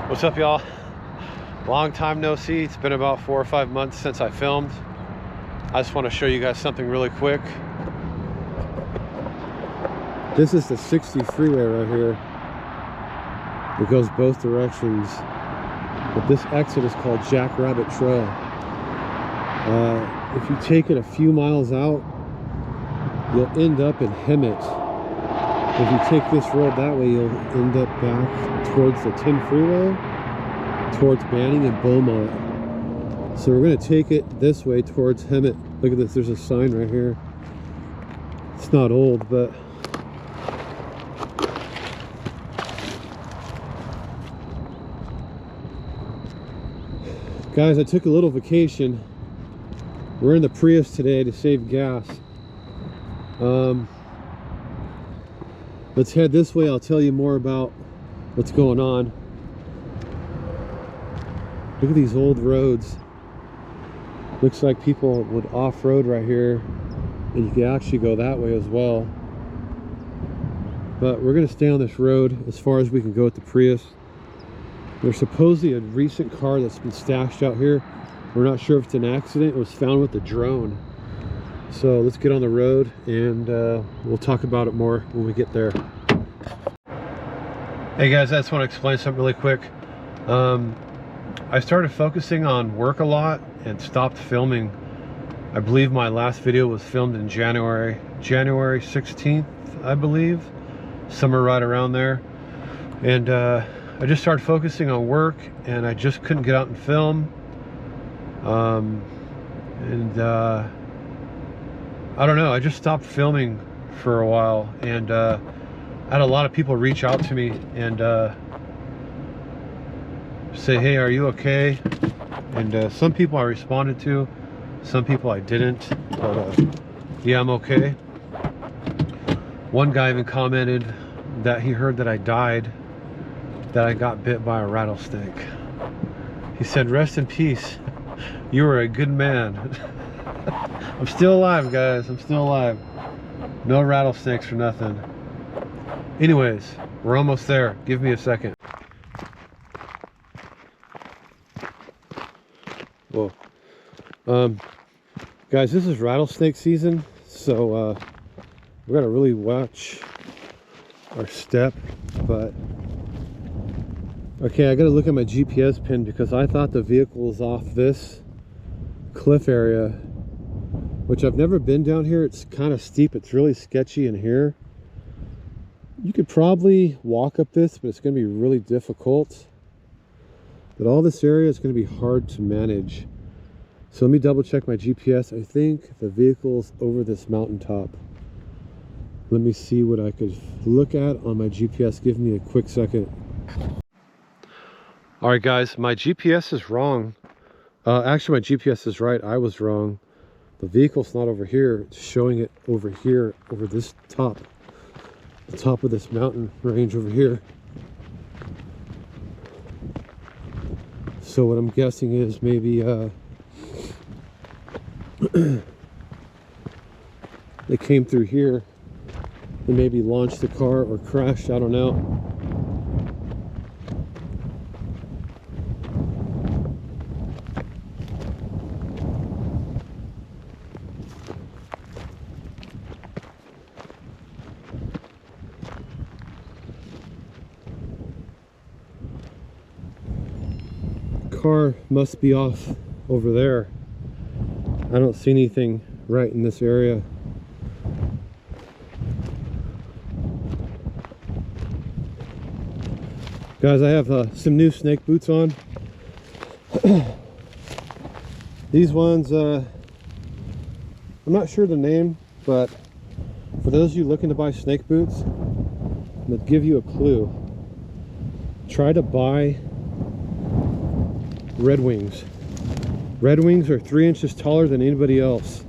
What's up, y'all? Long time no see. It's been about 4 or 5 months since I filmed. I just want to show you guys something really quick. This is the 60 freeway right here. It goes both directions. But this exit is called Jackrabbit Trail. If you take it a few miles out, you'll end up in Hemet. If you take this road that way, you'll end up back towards the 10 freeway, towards Banning and Beaumont. So we're going to take it this way towards Hemet. Look at this, there's a sign right here. It's not old, but guys, I took a little vacation. We're in the Prius today to save gas. Let's head this way. I'll tell you more about what's going on. Look at these old roads. Looks like people would off-road right here, and you can actually go that way as well. But we're going to stay on this road as far as we can go with the Prius. There's supposedly a recent car that's been stashed out here. We're not sure if it's an accident. It was found with a drone. So let's get on the road, and we'll talk about it more when we get there. Hey guys, I just want to explain something really quick. I started focusing on work a lot and stopped filming. I believe my last video was filmed in January 16th, I believe, somewhere right around there. And I just started focusing on work, and I just couldn't get out and film. I don't know, I just stopped filming for a while, and I had a lot of people reach out to me and say, hey, are you okay? And some people I responded to, some people I didn't, but yeah, I'm okay. One guy even commented that he heard that I died, that I got bit by a rattlesnake. He said, rest in peace, you were a good man. I'm still alive, guys. I'm still alive. No rattlesnakes or nothing. Anyways, we're almost there. Give me a second. Whoa. Guys, this is rattlesnake season, so we gotta really watch our step. But okay, I gotta look at my GPS pin because I thought the vehicle was off this cliff area, which I've never been down here. It's kind of steep. It's really sketchy in here. You could probably walk up this, but it's going to be really difficult. But all this area is going to be hard to manage. So let me double check my GPS. I think the vehicle's over this mountaintop. Let me see what I could look at on my GPS. Give me a quick second. All right, guys, my GPS is wrong. Actually, my GPS is right. I was wrong. The vehicle's not over here. It's showing it over here, over this top. The top of this mountain range over here. So what I'm guessing is maybe they came through here and maybe launched the car or crashed. I don't know. Car must be off over there. I don't see anything right in this area. Guys, I have some new snake boots on. These ones, I'm not sure the name, but for those of you looking to buy snake boots, I'm gonna give you a clue. Try to buy Red Wings. Red Wings are 3 inches taller than anybody else.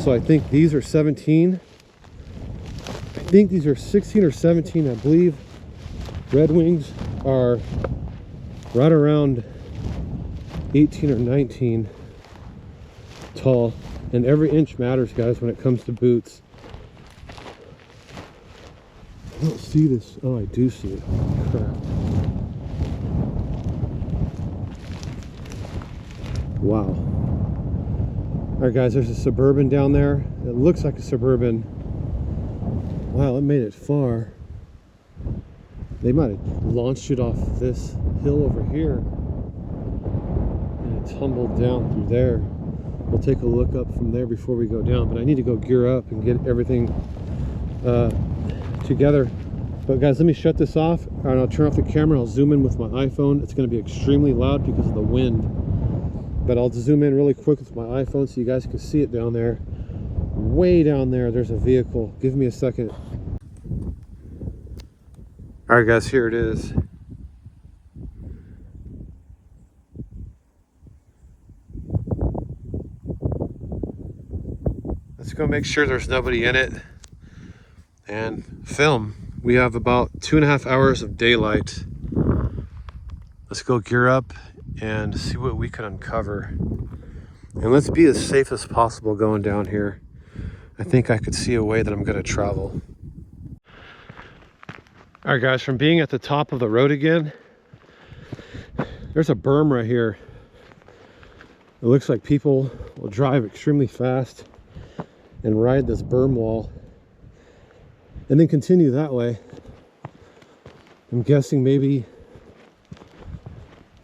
So I think these are 17. I think these are 16 or 17, I believe. Red Wings are right around 18 or 19 tall, and every inch matters, guys, when it comes to boots. I don't see this. Oh, I do see it. Crap. Wow. All right, guys, there's a Suburban down there. It looks like a Suburban. Wow, it made it far. They might have launched it off this hill over here and it tumbled down through there. We'll take a look up from there before we go down, but I need to go gear up and get everything together. But guys, let me shut this off and I'll turn off the camera. I'll zoom in with my iPhone. It's going to be extremely loud because of the wind, but I'll zoom in really quick with my iPhone so you guys can see it down there. Way down there, there's a vehicle. Give me a second. All right, guys, here it is. Let's go make sure there's nobody in it and film. We have about 2.5 hours of daylight. Let's go gear up and see what we can uncover. And let's be as safe as possible going down here. I think I could see a way that I'm going to travel. All right, guys, from being at the top of the road again, there's a berm right here. It looks like people will drive extremely fast and ride this berm wall and then continue that way. I'm guessing maybe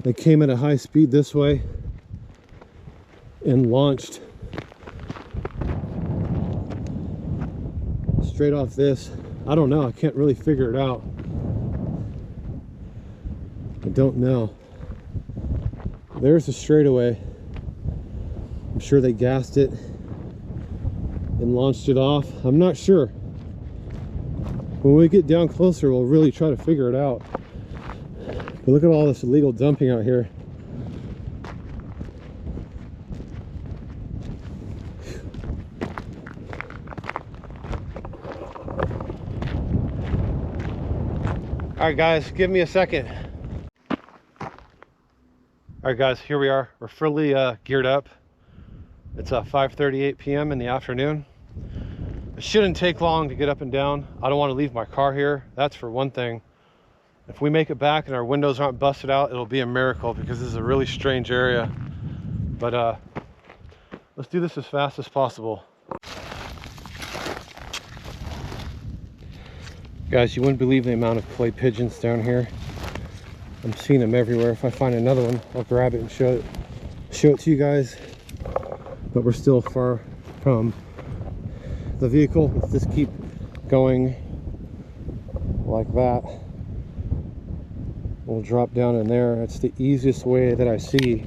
they came at a high speed this way and launched straight off this. I don't know. I can't really figure it out. I don't know. There's the straightaway. I'm sure they gassed it and launched it off. I'm not sure. When we get down closer, we'll really try to figure it out. But look at all this illegal dumping out here. All right, guys, give me a second. All right, guys, here we are. We're fully geared up. It's 5:38 p.m. in the afternoon. It shouldn't take long to get up and down. I don't want to leave my car here. That's for one thing. If we make it back and our windows aren't busted out, it'll be a miracle because this is a really strange area. But let's do this as fast as possible. Guys, you wouldn't believe the amount of clay pigeons down here. I'm seeing them everywhere. If I find another one, I'll grab it and show it to you guys. But we're still far from the vehicle. Let's just keep going like that. We'll drop down in there. It's the easiest way that I see.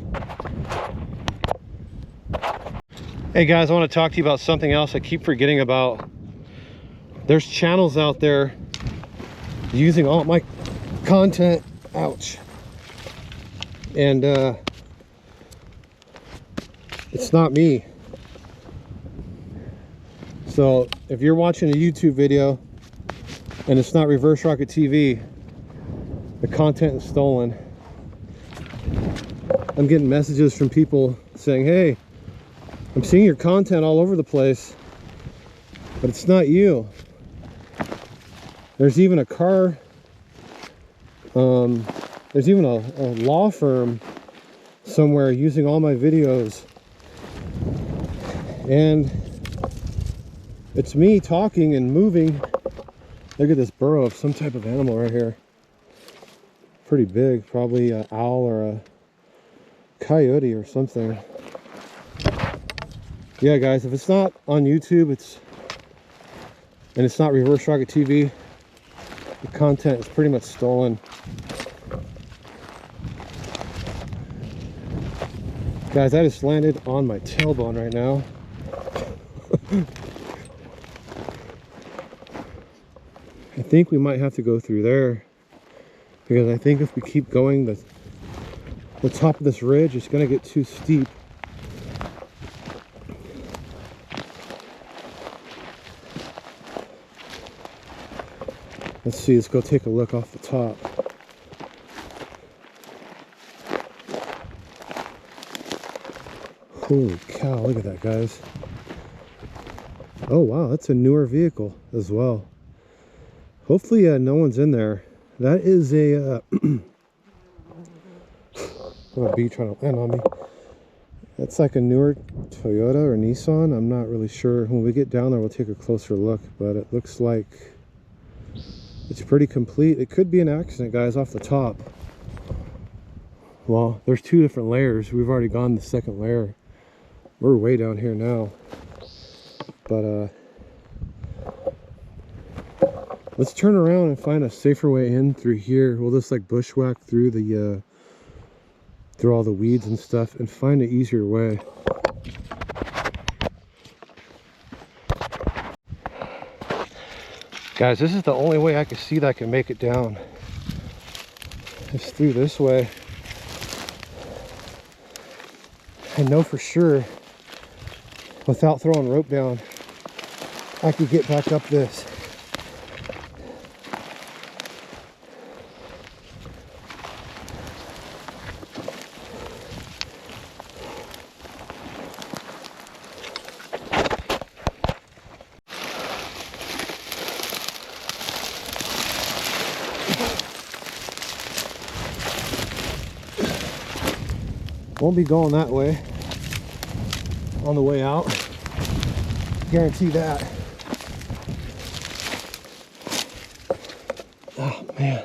Hey guys, I want to talk to you about something else I keep forgetting about. There's channels out there using all my content. Ouch. And it's not me. So if you're watching a YouTube video and it's not Reverse Rocket TV, the content is stolen. I'm getting messages from people saying, hey, I'm seeing your content all over the place, but it's not you. There's even a car, there's even a law firm somewhere using all my videos, and it's me talking and moving. Look at this burrow of some type of animal right here. Pretty big, probably an owl or a coyote or something. Yeah, guys, if it's not on YouTube, and it's not Reverse Rocket TV, the content is pretty much stolen. Guys, I just landed on my tailbone right now. I think we might have to go through there, because I think if we keep going, the top of this ridge is going to get too steep. Let's see, let's go take a look off the top. Holy cow, look at that, guys. Oh wow, that's a newer vehicle as well. Hopefully no one's in there. That is a a bee trying to land on me. That's like a newer Toyota or Nissan. I'm not really sure. When we get down there, we'll take a closer look, but it looks like it's pretty complete. It could be an accident, guys, off the top. Well, there's two different layers. We've already gone the second layer. We're way down here now. But let's turn around and find a safer way in through here. We'll just like bushwhack through the through all the weeds and stuff and find an easier way. Guys, this is the only way I can see that I can make it down. It's through this way. I know for sure, without throwing rope down, I could get back up this. Won't be going that way on the way out. Guarantee that. Oh man,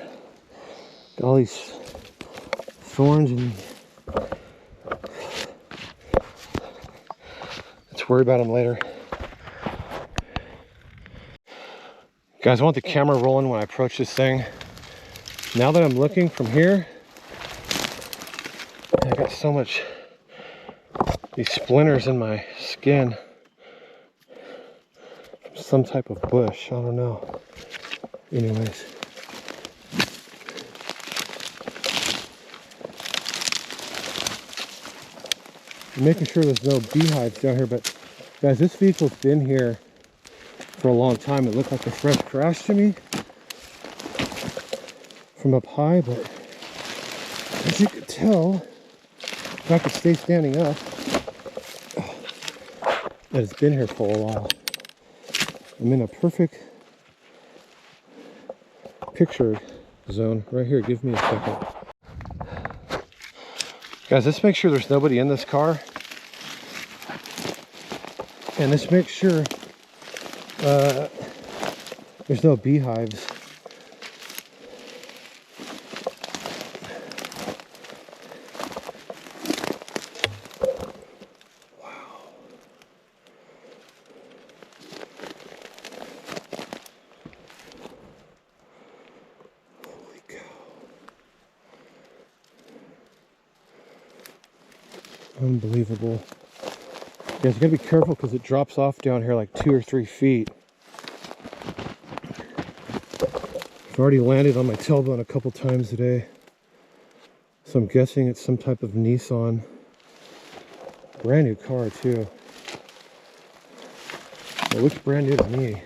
got all these thorns and let's worry about them later. Guys, I want the camera rolling when I approach this thing. Now that I'm looking from here, I got so much, these splinters in my skin. Some type of bush, I don't know. Anyways. I'm making sure there's no beehives down here, but guys, this vehicle's been here for a long time. It looked like a fresh crash to me from up high, but as you could tell, if I could stay standing up, that it's been here for a while. I'm in a perfect picture zone right here. Give me a second. Guys, let's make sure there's nobody in this car. And let's make sure there's no beehives. Unbelievable. You guys gotta be careful because it drops off down here like 2 or 3 feet. I've already landed on my tailbone a couple times today, so I'm guessing it's some type of Nissan. Brand new car too. It looks brand new to me.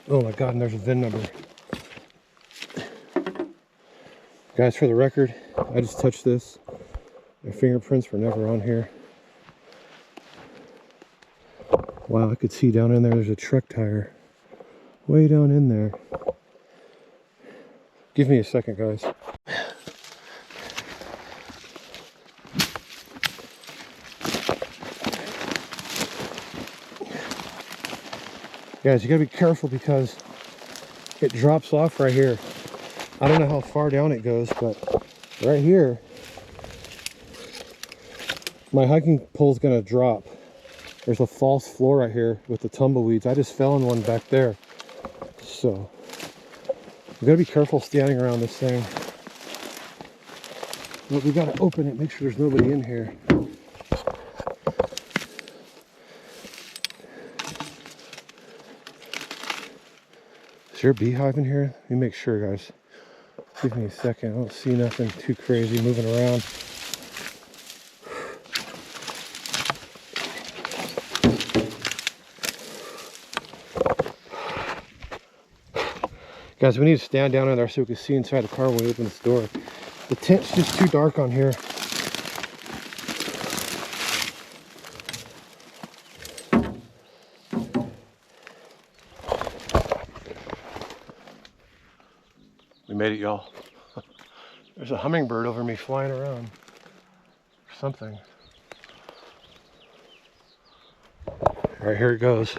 Oh my god, and there's a VIN number. Guys, for the record, I just touched this. My fingerprints were never on here. Wow, I could see down in there, there's a truck tire. Way down in there. Give me a second, guys. Guys, you gotta be careful because it drops off right here. I don't know how far down it goes, but right here, my hiking pole's gonna drop. There's a false floor right here with the tumbleweeds. I just fell in one back there. So, you gotta be careful standing around this thing. But we gotta open it, make sure there's nobody in here. Is there a beehive in here? Let me make sure, guys. Give me a second. I don't see nothing too crazy moving around. Guys, we need to stand down in there so we can see inside the car when we open this door. The tent's just too dark on here. made it, y'all. There's a hummingbird over me flying around. Or something. All right, here it goes.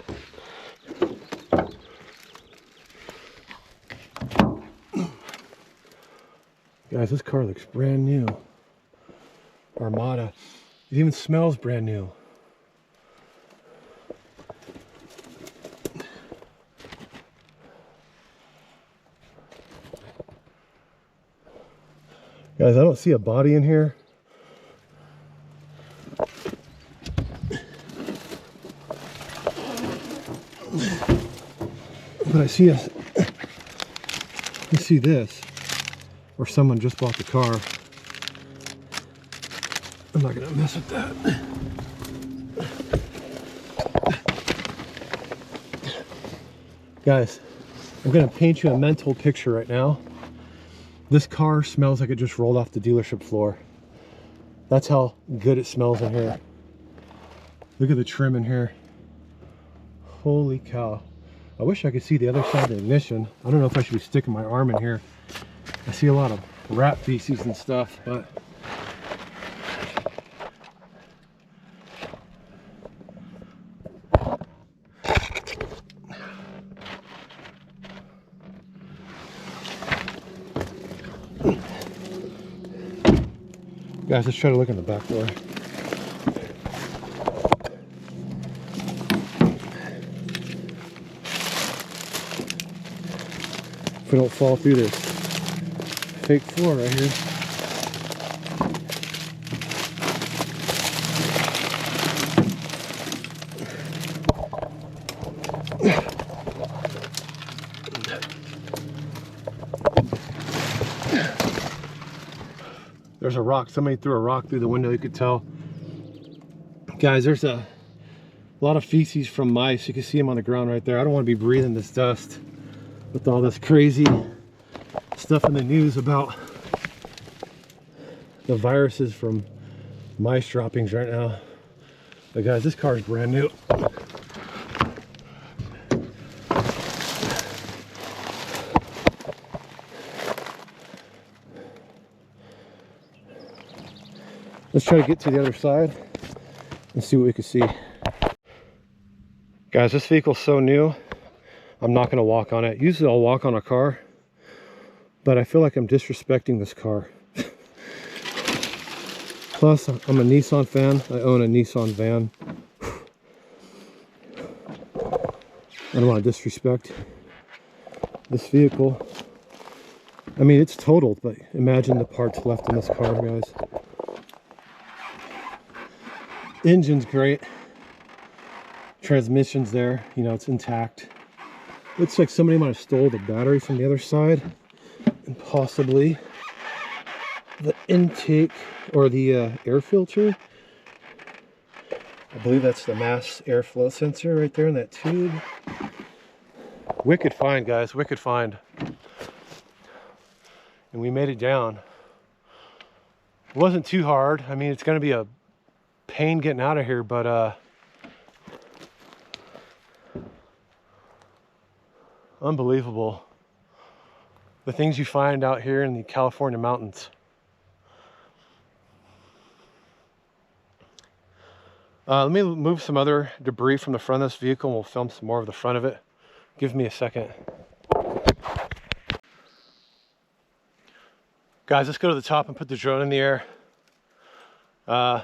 Guys, this car looks brand new. Armada. It even smells brand new. Guys, I don't see a body in here. But I see this, or someone just bought the car. I'm not gonna mess with that. Guys, I'm gonna paint you a mental picture right now. This car smells like it just rolled off the dealership floor. That's how good it smells in here. Look at the trim in here. Holy cow. I wish I could see the other side of the ignition. I don't know if I should be sticking my arm in here. I see a lot of rat feces and stuff, but guys, let's try to look in the back door. If we don't fall through this fake floor right here. There's a rock. Somebody threw a rock through the window, you could tell. Guys, there's a lot of feces from mice. You can see them on the ground right there. I don't want to be breathing this dust with all this crazy stuff in the news about the viruses from mice droppings right now. But guys, this car is brand new. Let's try to get to the other side and see what we can see. Guys, this vehicle's so new, I'm not gonna walk on it. Usually I'll walk on a car, but I feel like I'm disrespecting this car. Plus, I'm a Nissan fan. I own a Nissan van. I don't want to disrespect this vehicle. I mean, it's totaled, but imagine the parts left in this car, guys. Engine's great. Transmission's there, you know, it's intact. Looks like somebody might have stole the battery from the other side, and possibly the intake or the air filter. I believe that's the mass airflow sensor right there in that tube. Wicked find, guys, wicked find. And we made it down. It wasn't too hard. I mean, it's going to be a pain getting out of here, but unbelievable. The things you find out here in the California mountains. Let me move some other debris from the front of this vehicle and we'll film some more of the front of it. Give me a second. Guys, let's go to the top and put the drone in the air. I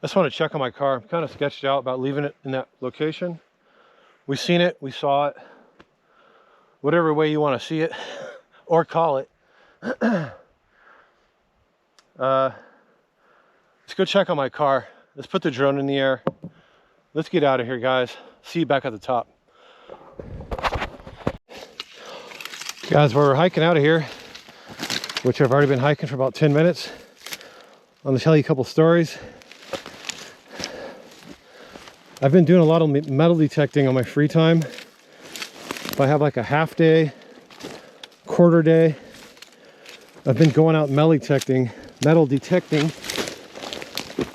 just want to check on my car. I'm kind of sketched out about leaving it in that location. We've seen it, we saw it. Whatever way you want to see it or call it. Let's go check on my car. Let's put the drone in the air. Let's get out of here, guys. See you back at the top. Guys, we're hiking out of here, which I've already been hiking for about 10 minutes. I'm gonna tell you a couple stories. I've been doing a lot of metal detecting on my free time. If I have like a half day, quarter day, I've been going out metal detecting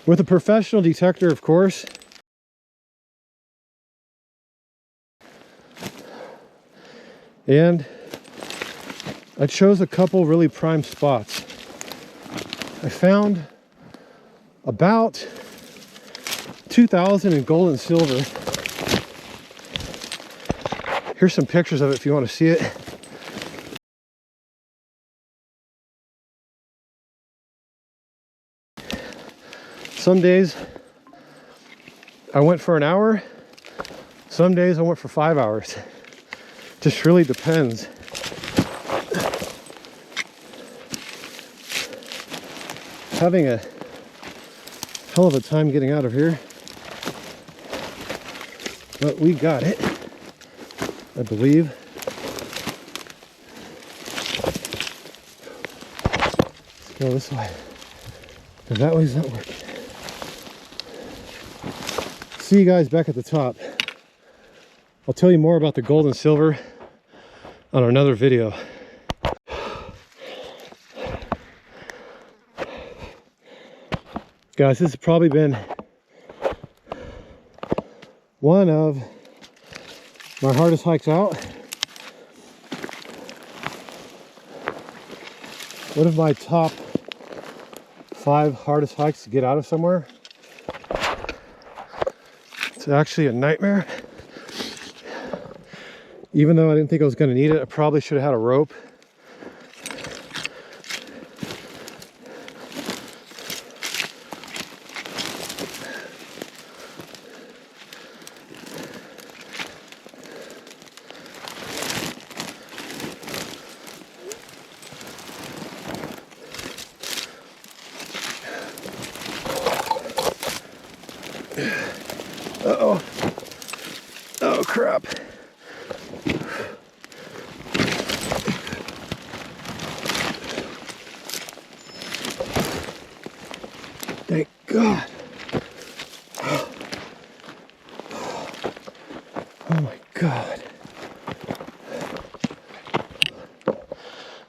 with a professional detector, of course. And I chose a couple really prime spots. I found about 2,000 in gold and silver. Here's some pictures of it if you want to see it. Some days I went for an hour. Some days I went for 5 hours. Just really depends. Having a hell of a time getting out of here, but we got it, I believe. Let's go this way, because that way's not working. See you guys back at the top. I'll tell you more about the gold and silver on another video. Guys, this has probably been one of my hardest hikes out. One of my top 5 hardest hikes to get out of somewhere. It's actually a nightmare. Even though I didn't think I was going to need it, I probably should have had a rope. Uh-oh. Oh, crap. Thank God. Oh my God.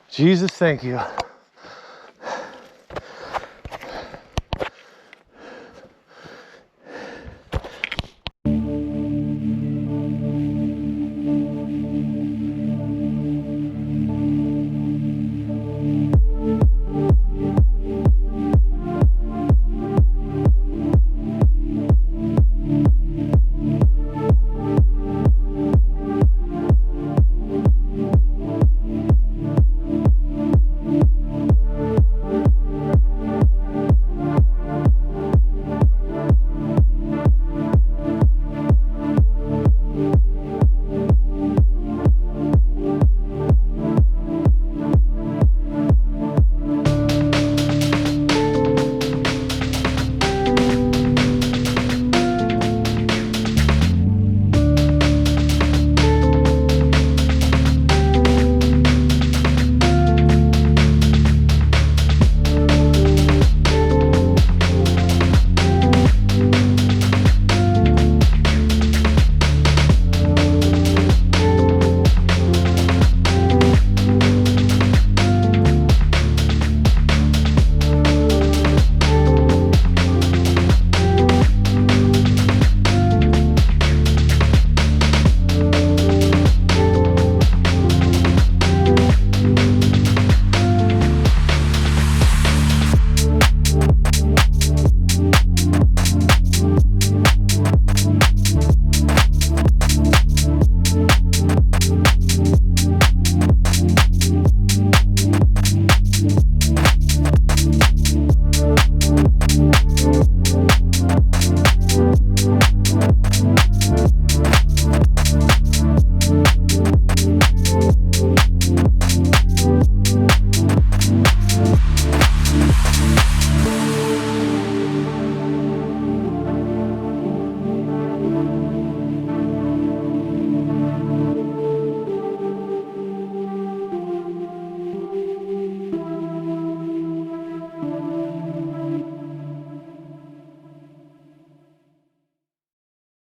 Jesus, thank you.